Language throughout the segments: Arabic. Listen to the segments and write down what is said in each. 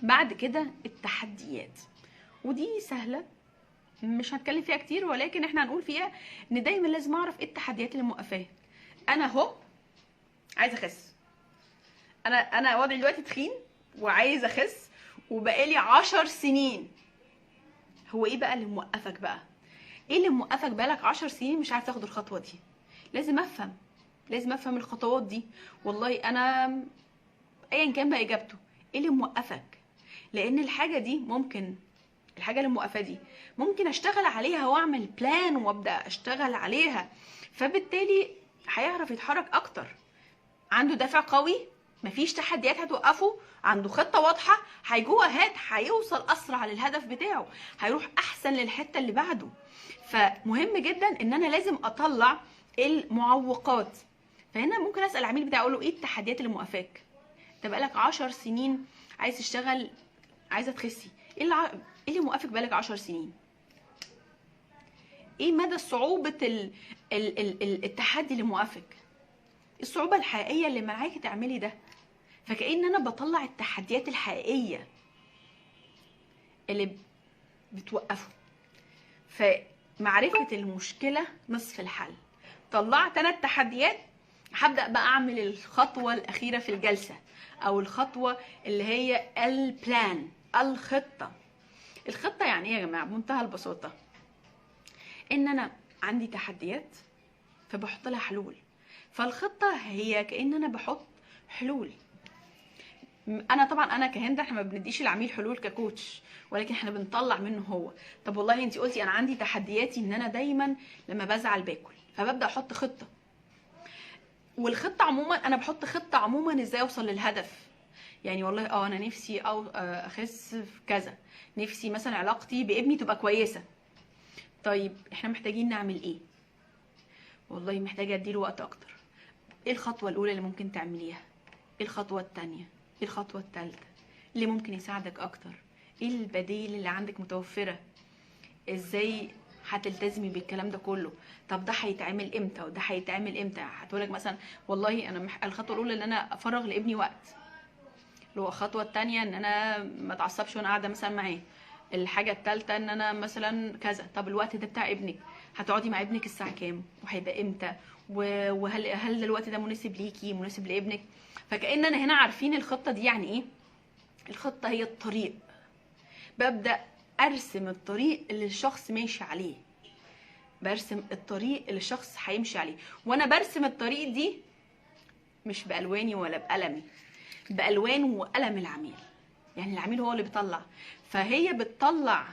بعد كده التحديات، ودي سهله مش هتكلم فيها كتير، ولكن احنا هنقول فيها ان دايما لازم اعرف ايه التحديات اللي موقفاه. انا اهو عايزه اخس، انا وضعي دلوقتي تخين وعايزه اخس وبقالي 10 سنين. هو ايه بقى اللي موقفك بقى؟ ايه اللي موقفك بقالك 10 سنين مش عارف تاخد الخطوه دي؟ لازم افهم الخطوات دي. والله انا ايا كان بقى اجابته، ايه اللي موقفك؟ لان الحاجه دي ممكن، الحاجه اللي موقفاه دي ممكن اشتغل عليها واعمل بلان وابدا اشتغل عليها، فبالتالي هيعرف يتحرك اكتر، عنده دافع قوي، مفيش تحديات هتوقفه، عنده خطه واضحه، هيجو اهات، هيوصل اسرع للهدف بتاعه، هيروح احسن للحته اللي بعده. فمهم جدا ان انا لازم اطلع المعوقات. فهنا ممكن اسال العميل بتاعي اقول له ايه التحديات اللي موقفاك؟ انت بقالك 10 سنين عايز تشتغل، عايزه تخسي، ايه اللي موقفك بقالك 10 سنين؟ ايه مدى صعوبه التحدي اللي موقفك؟ الصعوبه الحقيقيه اللي منعاكي تعملي ده. فكأن انا بطلع التحديات الحقيقيه اللي بتوقفه. فمعرفه المشكله نصف الحل. طلعت انا التحديات، هبدأ بقى اعمل الخطوه الاخيره في الجلسه، او الخطوه اللي هي البلان، الخطه. الخطه يعني ايه يا جماعه؟ بمنتهى البساطه ان انا عندي تحديات فبحط لها حلول. فالخطه هي كأن انا بحط حلول. انا طبعا انا كهند احنا ما بنديش العميل حلول ككوتش، ولكن احنا بنطلع منه هو. طب والله انت قلتي انا عندي تحدياتي ان انا دايما لما بزعل باكل، فببدا احط خطه. والخطه عموما انا بحط خطه عموما ازاي اوصل للهدف. يعني والله انا نفسي او اخس في كذا، نفسي مثلا علاقتي بابني تبقى كويسه. طيب احنا محتاجين نعمل ايه؟ والله محتاجه اديله وقت اكتر. ايه الخطوه الاولى اللي ممكن تعمليها؟ ايه الخطوه الثانيه؟ ايه الخطوه الثالثه اللي ممكن يساعدك اكتر؟ ايه البديل اللي عندك متوفره؟ ازاي هتلتزمي بالكلام ده كله؟ طب ده هيتعمل امتى وده هيتعمل امتى؟ هتقولك مثلا والله انا الخطوه الاولى ان انا افرغ لابني وقت، اللي هو الخطوه الثانيه ان انا ما اتعصبش وانا قاعده مثلا معاه، الحاجه الثالثه ان انا مثلا كذا. طب الوقت ده بتاع ابنك، هتقعدي مع ابنك الساعه كام وهيبقى امتى؟ وهل الوقت ده مناسب ليكي مناسب لابنك؟ فكأننا هنا عارفين الخطه دي يعني ايه. الخطه هي الطريق، ببدأ ارسم الطريق اللي الشخص ماشي عليه، برسم الطريق اللي الشخص هيمشي عليه. وانا برسم الطريق دي مش بألواني ولا بقلمي، بألوان وقلم العميل. يعني العميل هو اللي بيطلع، فهي بتطلع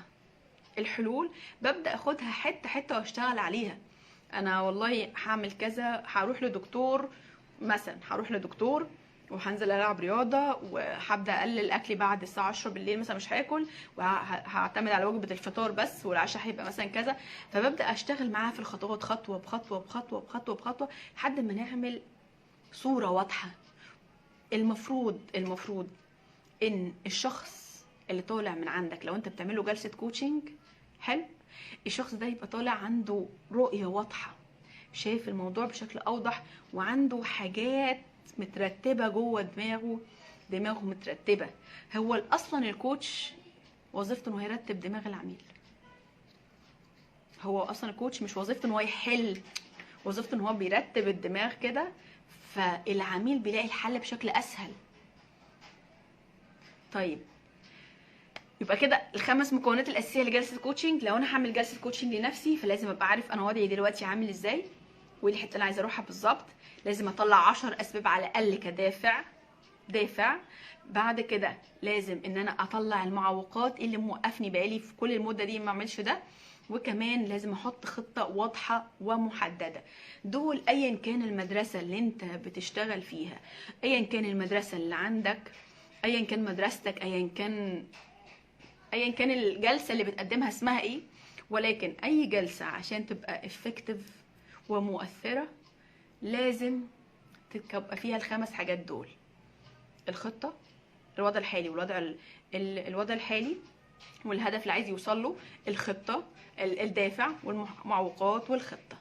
الحلول، ببدأ اخدها حتة حتة واشتغل عليها. انا والله هعمل كذا، هروح لدكتور مثلا، هروح لدكتور وهنزل العب رياضه، وهبدا اقلل اكلي بعد الساعه 10 بالليل مثلا، مش هاكل، وهعتمد على وجبه الفطار بس، والعشاء هيبقى مثلا كذا. فببدا اشتغل معاها في الخطوات خطوه بخطوه بخطوه بخطوه بخطوه لحد ما نعمل صوره واضحه. المفروض ان الشخص اللي طالع من عندك، لو انت بتعمله جلسه كوتشنج حلو، الشخص ده يبقى طالع عنده رؤيه واضحه، شايف الموضوع بشكل اوضح، وعنده حاجات مترتبه جوه دماغه مترتبه. هو اصلا الكوتش وظيفته انه يرتب دماغ العميل. هو اصلا الكوتش مش وظيفته ان هو يحل، وظيفته ان هو بيرتب الدماغ كده، فالعميل بيلاقي الحل بشكل اسهل. طيب يبقى كده الخمس مكونات الاساسيه لجلسه الكوتشنج. لو انا هعمل جلسه كوتشنج لنفسي فلازم ابقى عارف انا وضعي دلوقتي عامل ازاي، وايه الحته اللي عايزه اروحها بالظبط. لازم اطلع 10 اسباب على الاقل دافع. بعد كده لازم ان انا اطلع المعوقات اللي موقفني بقالي في كل المده دي ما اعملش ده. وكمان لازم احط خطه واضحه ومحدده. دول ايا كان المدرسه اللي انت بتشتغل فيها، ايا كان المدرسه اللي عندك، ايا كان مدرستك، ايا كان الجلسه اللي بتقدمها اسمها ايه، ولكن اي جلسه عشان تبقى افكتيف ومؤثره لازم تبقى فيها الخمس حاجات دول: الخطه، الوضع الحالي الوضع الحالي والهدف اللي عايز يوصل له، الخطه، الدافع والمعوقات والخطه.